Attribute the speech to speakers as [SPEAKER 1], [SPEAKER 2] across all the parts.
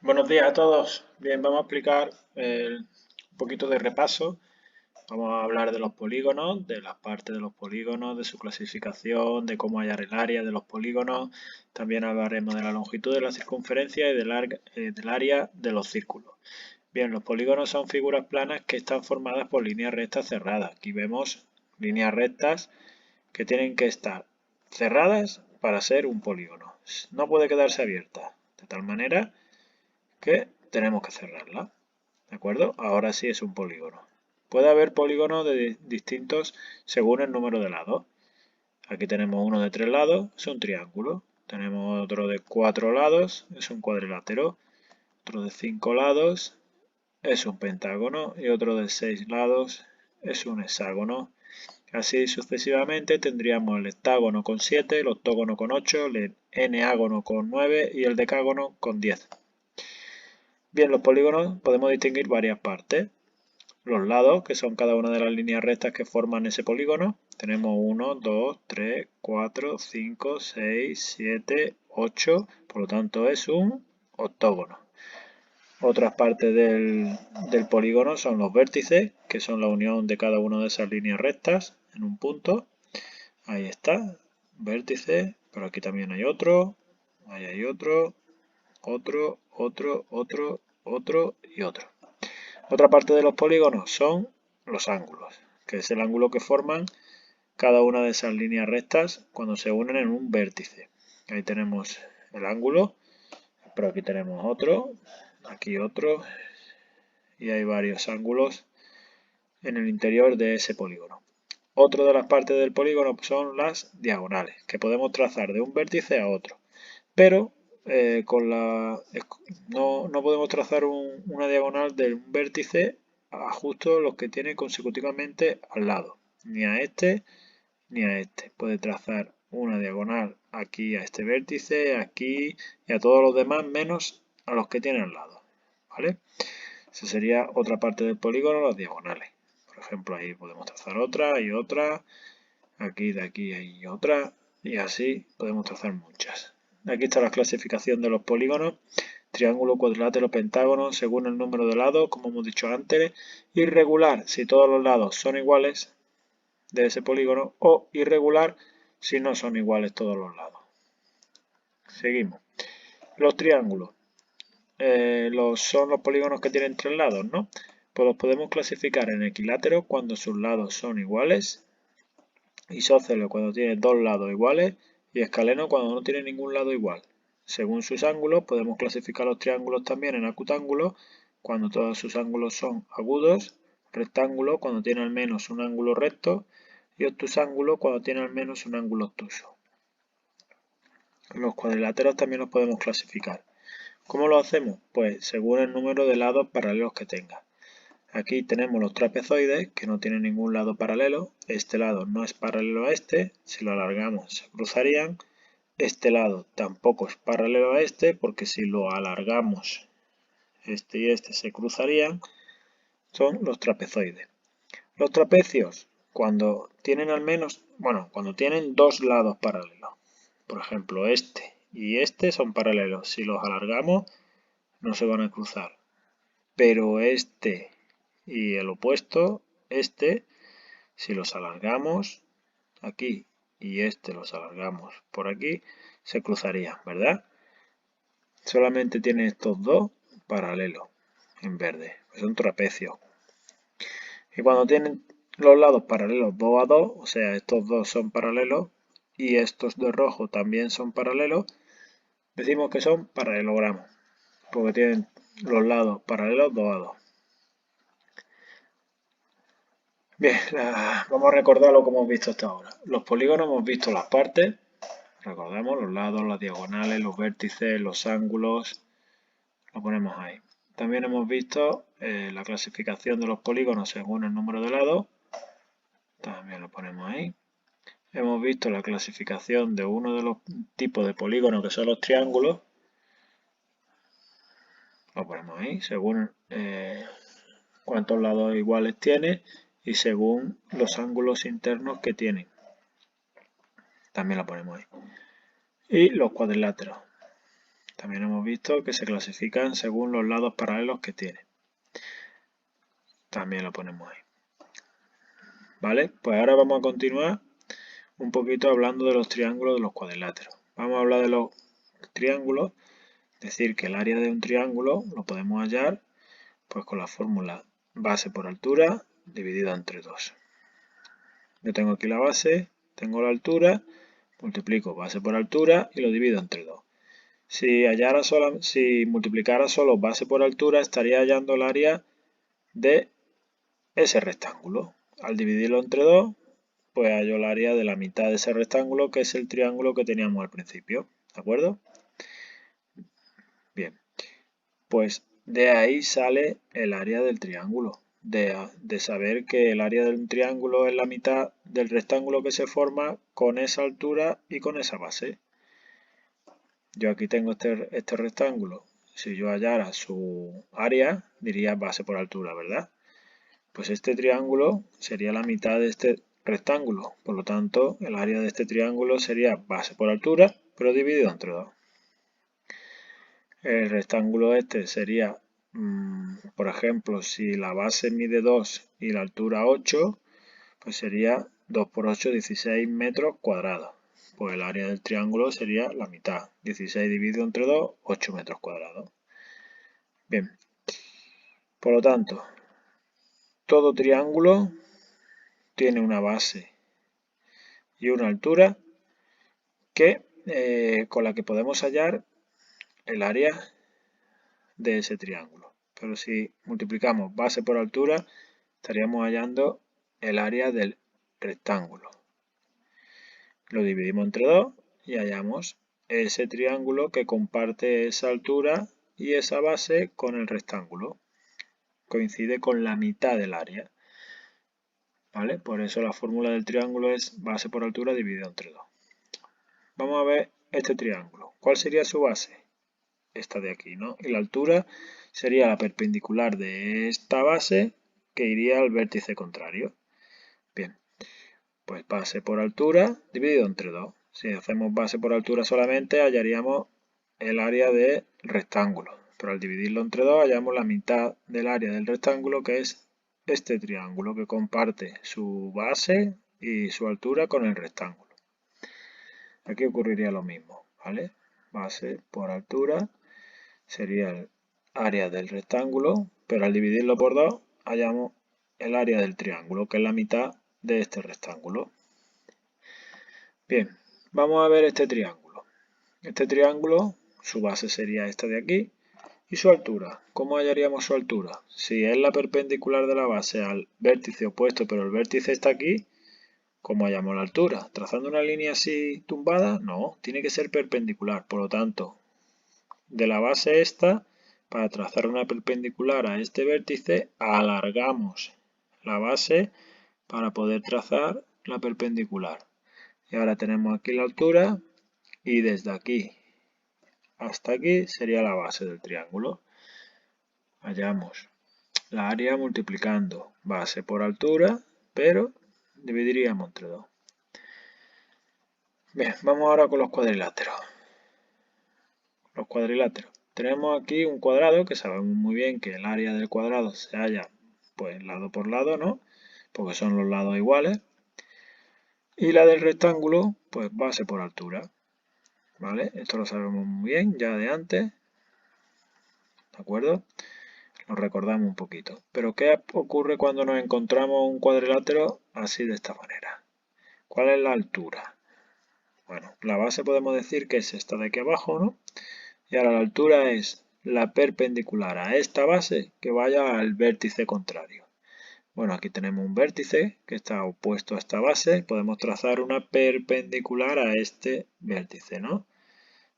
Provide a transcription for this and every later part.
[SPEAKER 1] Buenos días a todos. Bien, vamos a explicar un poquito de repaso. Vamos a hablar de los polígonos, de las partes de los polígonos, de su clasificación, de cómo hallar el área de los polígonos. También hablaremos de la longitud de la circunferencia y del área de los círculos. Bien, los polígonos son figuras planas que están formadas por líneas rectas cerradas. Aquí vemos líneas rectas que tienen que estar cerradas para ser un polígono. No puede quedarse abierta, de tal manera que tenemos que cerrarla. ¿De acuerdo? Ahora sí es un polígono. Puede haber polígonos distintos según el número de lados. Aquí tenemos uno de 3 lados, es un triángulo. Tenemos otro de 4 lados, es un cuadrilátero. Otro de 5 lados es un pentágono y otro de 6 lados es un hexágono. Así sucesivamente tendríamos el hectágono con 7, el octógono con 8, el eneágono con 9 y el decágono con 10. Bien, los polígonos podemos distinguir varias partes. Los lados, que son cada una de las líneas rectas que forman ese polígono. Tenemos 1, 2, 3, 4, 5, 6, 7, 8. Por lo tanto es un octógono. Otras partes del polígono son los vértices, que son la unión de cada una de esas líneas rectas en un punto. Ahí está, vértice, pero aquí también hay otro, ahí hay otro, otro, otro y otro. Otra parte de los polígonos son los ángulos, que es el ángulo que forman cada una de esas líneas rectas cuando se unen en un vértice. Ahí tenemos el ángulo, pero aquí tenemos otro, aquí otro, y hay varios ángulos en el interior de ese polígono. Otra de las partes del polígono son las diagonales, que podemos trazar de un vértice a otro. Pero no podemos trazar una diagonal de un vértice a justo los que tiene consecutivamente al lado, ni a este ni a este. Puede trazar una diagonal aquí a este vértice, aquí y a todos los demás menos a los que tiene al lado. ¿Vale? Esa sería otra parte del polígono, las diagonales. Por ejemplo, ahí podemos trazar otra y otra, aquí de aquí hay otra, y así podemos trazar muchas. Aquí está la clasificación de los polígonos: triángulo, cuadrilátero, pentágono, según el número de lados, como hemos dicho antes. Irregular si todos los lados son iguales de ese polígono, o irregular si no son iguales todos los lados. Seguimos. Los triángulos son los polígonos que tienen 3 lados, ¿no? Pues los podemos clasificar en equilátero cuando sus lados son iguales, isósceles cuando tiene 2 lados iguales y escaleno cuando no tiene ningún lado igual. Según sus ángulos podemos clasificar los triángulos también en acutángulos cuando todos sus ángulos son agudos, rectángulo cuando tiene al menos un ángulo recto y obtusángulo cuando tiene al menos un ángulo obtuso. Los cuadriláteros también los podemos clasificar. ¿Cómo lo hacemos? Pues según el número de lados paralelos que tenga. Aquí tenemos los trapezoides que no tienen ningún lado paralelo. Este lado no es paralelo a este. Si lo alargamos se cruzarían. Este lado tampoco es paralelo a este porque si lo alargamos este y este se cruzarían. Son los trapezoides. Los trapecios cuando tienen cuando tienen 2 lados paralelos. Por ejemplo, este y este son paralelos. Si los alargamos no se van a cruzar. Pero este y el opuesto, este, si los alargamos aquí y este los alargamos por aquí, se cruzarían, ¿verdad? Solamente tiene estos dos paralelos en verde, son trapecios. Y cuando tienen los lados paralelos 2 a 2, o sea, estos dos son paralelos y estos de rojo también son paralelos, decimos que son paralelogramos, porque tienen los lados paralelos 2 a 2. Bien, vamos a recordarlo como hemos visto hasta ahora. Los polígonos hemos visto las partes, recordamos los lados, las diagonales, los vértices, los ángulos, lo ponemos ahí. También hemos visto la clasificación de los polígonos según el número de lados, también lo ponemos ahí. Hemos visto la clasificación de uno de los tipos de polígonos que son los triángulos, lo ponemos ahí, según cuántos lados iguales tiene y según los ángulos internos que tienen. También lo ponemos ahí. Y los cuadriláteros. También hemos visto que se clasifican según los lados paralelos que tiene. También lo ponemos ahí. ¿Vale? Pues ahora vamos a continuar un poquito hablando de los triángulos de los cuadriláteros. Vamos a hablar de los triángulos, decir que el área de un triángulo lo podemos hallar pues con la fórmula base por altura dividida entre 2. Yo tengo aquí la base, tengo la altura, multiplico base por altura y lo divido entre 2. Si multiplicara solo base por altura, estaría hallando el área de ese rectángulo. Al dividirlo entre 2, pues hallo el área de la mitad de ese rectángulo, que es el triángulo que teníamos al principio. ¿De acuerdo? Bien, pues de ahí sale el área del triángulo. De saber que el área de un triángulo es la mitad del rectángulo que se forma con esa altura y con esa base. Yo aquí tengo este rectángulo. Si yo hallara su área, diría base por altura, ¿verdad? Pues este triángulo sería la mitad de este rectángulo. Por lo tanto, el área de este triángulo sería base por altura, pero dividido entre 2. El rectángulo este sería, por ejemplo, si la base mide 2 y la altura 8, pues sería 2 por 8, 16 metros cuadrados. Pues el área del triángulo sería la mitad. 16 dividido entre 2, 8 metros cuadrados. Bien. Por lo tanto, todo triángulo tiene una base y una altura con la que podemos hallar el área de ese triángulo. Pero si multiplicamos base por altura, estaríamos hallando el área del rectángulo. Lo dividimos entre 2 y hallamos ese triángulo que comparte esa altura y esa base con el rectángulo. Coincide con la mitad del área. ¿Vale? Por eso la fórmula del triángulo es base por altura dividido entre 2. Vamos a ver este triángulo. ¿Cuál sería su base? Esta de aquí, ¿no? Y la altura sería la perpendicular de esta base que iría al vértice contrario. Bien, pues base por altura dividido entre 2. Si hacemos base por altura solamente, hallaríamos el área del rectángulo. Pero al dividirlo entre 2, hallamos la mitad del área del rectángulo, que es este triángulo que comparte su base y su altura con el rectángulo. Aquí ocurriría lo mismo, ¿vale? Base por altura sería el área del rectángulo, pero al dividirlo por 2 hallamos el área del triángulo, que es la mitad de este rectángulo. Bien, vamos a ver este triángulo. Este triángulo, su base sería esta de aquí, y su altura. ¿Cómo hallaríamos su altura? Si es la perpendicular de la base al vértice opuesto, pero el vértice está aquí, ¿cómo hallamos la altura? ¿Trazando una línea así tumbada? No, tiene que ser perpendicular. Por lo tanto, de la base esta, para trazar una perpendicular a este vértice, alargamos la base para poder trazar la perpendicular. Y ahora tenemos aquí la altura y desde aquí hasta aquí sería la base del triángulo. Hallamos la área multiplicando base por altura, pero dividiríamos entre 2. Bien, vamos ahora con los cuadriláteros. Los cuadriláteros. Tenemos aquí un cuadrado que sabemos muy bien que el área del cuadrado se halla pues lado por lado, ¿no? Porque son los lados iguales. Y la del rectángulo, pues base por altura. ¿Vale? Esto lo sabemos muy bien ya de antes. ¿De acuerdo? Lo recordamos un poquito. Pero ¿qué ocurre cuando nos encontramos un cuadrilátero así de esta manera? ¿Cuál es la altura? Bueno, la base podemos decir que es esta de aquí abajo, ¿no? Y ahora la altura es la perpendicular a esta base que vaya al vértice contrario. Bueno, aquí tenemos un vértice que está opuesto a esta base. Podemos trazar una perpendicular a este vértice, ¿no?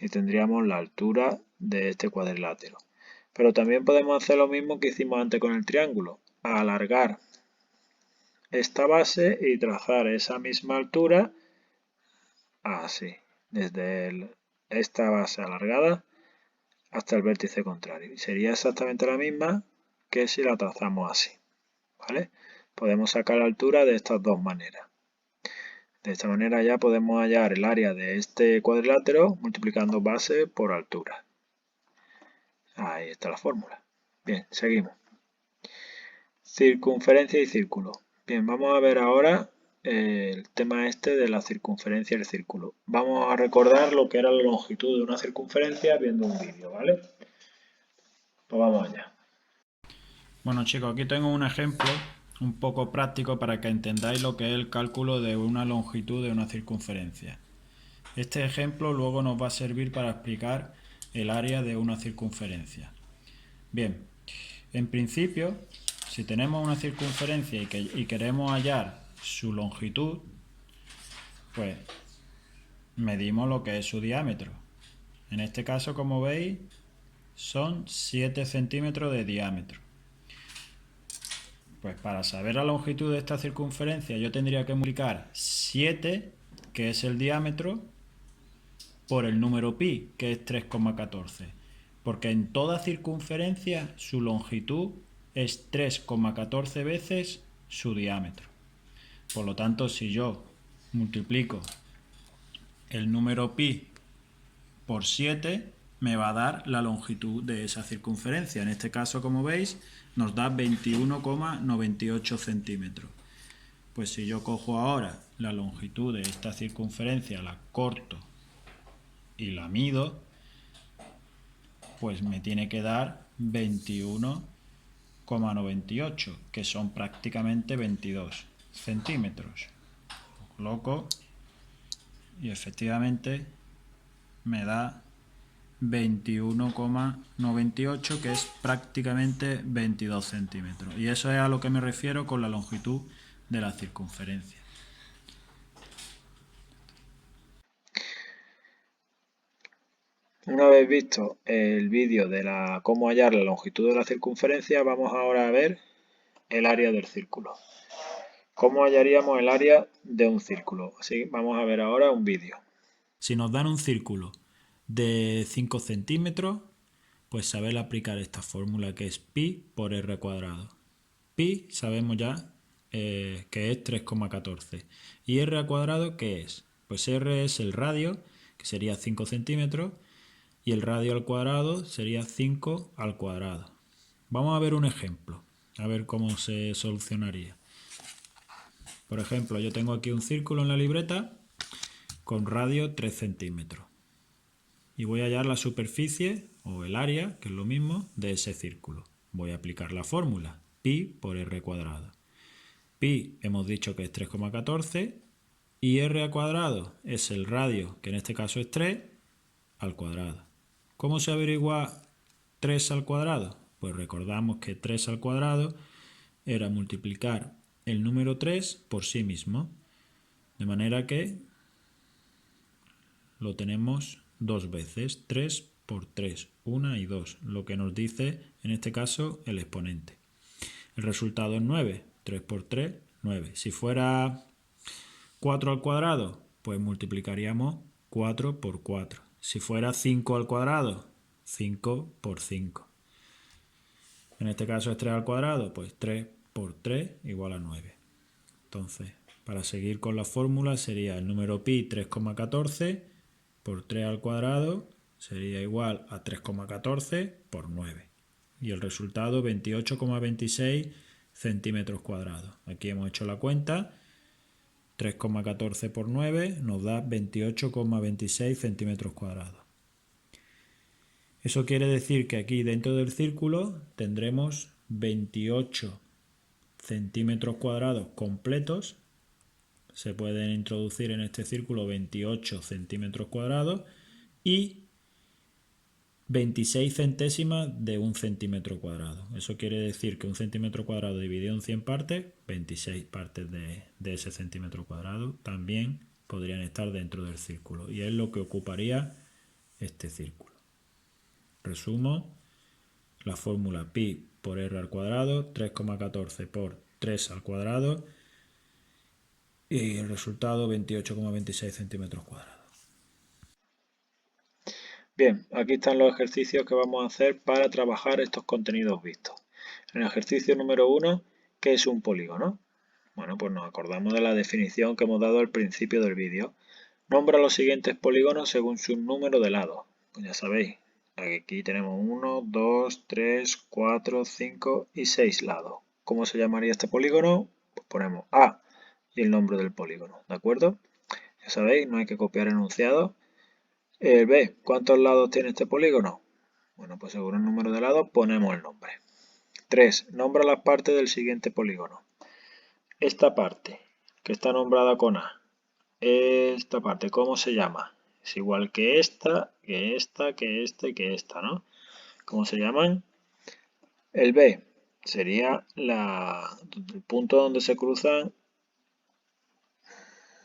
[SPEAKER 1] Y tendríamos la altura de este cuadrilátero. Pero también podemos hacer lo mismo que hicimos antes con el triángulo. Alargar esta base y trazar esa misma altura así. Desde esta base alargada hasta el vértice contrario. Y sería exactamente la misma que si la trazamos así. ¿Vale? Podemos sacar la altura de estas dos maneras. De esta manera ya podemos hallar el área de este cuadrilátero multiplicando base por altura. Ahí está la fórmula. Bien, seguimos. Circunferencia y círculo. Bien, vamos a ver ahora el tema este de la circunferencia del círculo. Vamos a recordar lo que era la longitud de una circunferencia viendo un vídeo, ¿vale? Pues vamos allá.
[SPEAKER 2] Bueno chicos, aquí tengo un ejemplo un poco práctico para que entendáis lo que es el cálculo de una longitud de una circunferencia. Este ejemplo luego nos va a servir para explicar el área de una circunferencia. Bien, en principio, si tenemos una circunferencia y queremos hallar su longitud, pues medimos lo que es su diámetro. En este caso, como veis, son 7 centímetros de diámetro. Pues para saber la longitud de esta circunferencia yo tendría que multiplicar 7, que es el diámetro, por el número pi, que es 3,14. Porque en toda circunferencia su longitud es 3,14 veces su diámetro. Por lo tanto, si yo multiplico el número pi por 7, me va a dar la longitud de esa circunferencia. En este caso, como veis, nos da 21,98 centímetros. Pues si yo cojo ahora la longitud de esta circunferencia, la corto y la mido, pues me tiene que dar 21,98, que son prácticamente 22 centímetros. Lo coloco y efectivamente me da 21,98, que es prácticamente 22 centímetros. Y eso es a lo que me refiero con la longitud de la circunferencia.
[SPEAKER 1] Una vez visto el vídeo de cómo hallar la longitud de la circunferencia, vamos ahora a ver el área del círculo. ¿Cómo hallaríamos el área de un círculo? Así, vamos a ver ahora un vídeo.
[SPEAKER 2] Si nos dan un círculo de 5 centímetros, pues saber aplicar esta fórmula que es pi por r cuadrado. Pi sabemos ya que es 3,14. ¿Y r al cuadrado qué es? Pues r es el radio, que sería 5 centímetros, y el radio al cuadrado sería 5 al cuadrado. Vamos a ver un ejemplo, a ver cómo se solucionaría. Por ejemplo, yo tengo aquí un círculo en la libreta con radio 3 centímetros. Y voy a hallar la superficie o el área, que es lo mismo, de ese círculo. Voy a aplicar la fórmula, pi por r cuadrado. Pi hemos dicho que es 3,14 y r al cuadrado es el radio, que en este caso es 3, al cuadrado. ¿Cómo se averigua 3 al cuadrado? Pues recordamos que 3 al cuadrado era multiplicar el número 3 por sí mismo. De manera que lo tenemos dos veces, 3 por 3, 1 y 2, lo que nos dice en este caso el exponente. El resultado es 9, 3 por 3, 9. Si fuera 4 al cuadrado, pues multiplicaríamos 4 por 4. Si fuera 5 al cuadrado, 5 por 5. En este caso es 3 al cuadrado, pues 3 por 3 igual a 9. Entonces, para seguir con la fórmula sería el número pi 3,14 por 3 al cuadrado sería igual a 3,14 por 9. Y el resultado 28,26 centímetros cuadrados. Aquí hemos hecho la cuenta. 3,14 por 9 nos da 28,26 centímetros cuadrados. Eso quiere decir que aquí dentro del círculo tendremos 28 centímetros cuadrados completos. Se pueden introducir en este círculo 28 centímetros cuadrados y 26 centésimas de un centímetro cuadrado. Eso quiere decir que un centímetro cuadrado dividido en 100 partes, 26 partes de ese centímetro cuadrado también podrían estar dentro del círculo. Y es lo que ocuparía este círculo. Resumo, la fórmula pi por r al cuadrado, 3,14 por 3 al cuadrado, y el resultado 28,26 centímetros cuadrados.
[SPEAKER 1] Bien, aquí están los ejercicios que vamos a hacer para trabajar estos contenidos vistos. En el ejercicio número 1, ¿qué es un polígono? Bueno, pues nos acordamos de la definición que hemos dado al principio del vídeo. Nombra los siguientes polígonos según su número de lados. Pues ya sabéis, Aquí tenemos 1, 2, 3, 4, 5 y 6 lados. ¿Cómo se llamaría este polígono? Pues ponemos A y el nombre del polígono, ¿de acuerdo? Ya sabéis, no hay que copiar enunciados. B, ¿cuántos lados tiene este polígono? Bueno, pues según el número de lados ponemos el nombre. 3. Nombra las partes del siguiente polígono. Esta parte, que está nombrada con A. Esta parte, ¿cómo se llama? Es igual que esta, que esta, que esta y que esta, ¿no? ¿Cómo se llaman? El B sería el punto donde se cruzan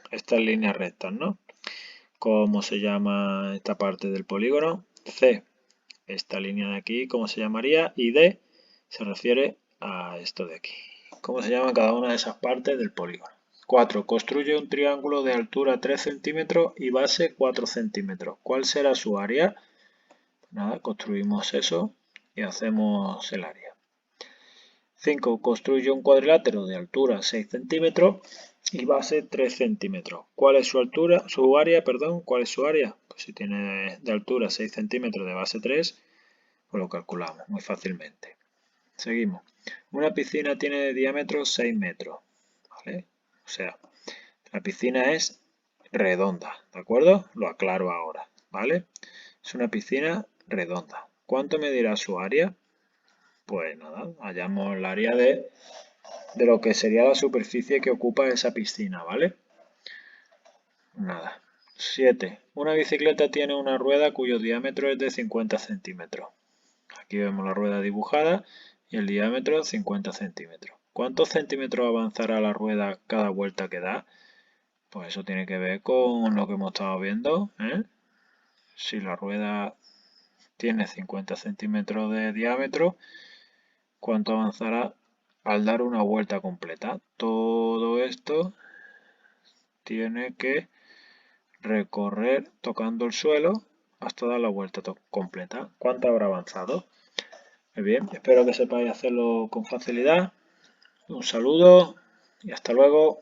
[SPEAKER 1] estas líneas rectas, ¿no? ¿Cómo se llama esta parte del polígono? C, esta línea de aquí, ¿cómo se llamaría? Y D se refiere a esto de aquí. ¿Cómo se llama cada una de esas partes del polígono? 4. Construye un triángulo de altura 3 centímetros y base 4 centímetros. ¿Cuál será su área? Nada, construimos eso y hacemos el área. 5. Construye un cuadrilátero de altura 6 centímetros y base 3 centímetros. ¿Cuál es su altura? Su área, perdón. ¿Cuál es su área? Pues si tiene de altura 6 centímetros, de base 3, pues lo calculamos muy fácilmente. Seguimos. Una piscina tiene de diámetro 6 metros. ¿Vale? O sea, la piscina es redonda, ¿de acuerdo? Lo aclaro ahora, ¿vale? Es una piscina redonda. ¿Cuánto medirá su área? Pues nada, hallamos el área de lo que sería la superficie que ocupa esa piscina, ¿vale? Nada. 7. Una bicicleta tiene una rueda cuyo diámetro es de 50 centímetros. Aquí vemos la rueda dibujada y el diámetro 50 centímetros. ¿Cuántos centímetros avanzará la rueda cada vuelta que da? Pues eso tiene que ver con lo que hemos estado viendo, ¿eh? Si la rueda tiene 50 centímetros de diámetro, ¿cuánto avanzará al dar una vuelta completa? Todo esto tiene que recorrer tocando el suelo hasta dar la vuelta completa. ¿Cuánto habrá avanzado? Muy bien, espero que sepáis hacerlo con facilidad. Un saludo y hasta luego.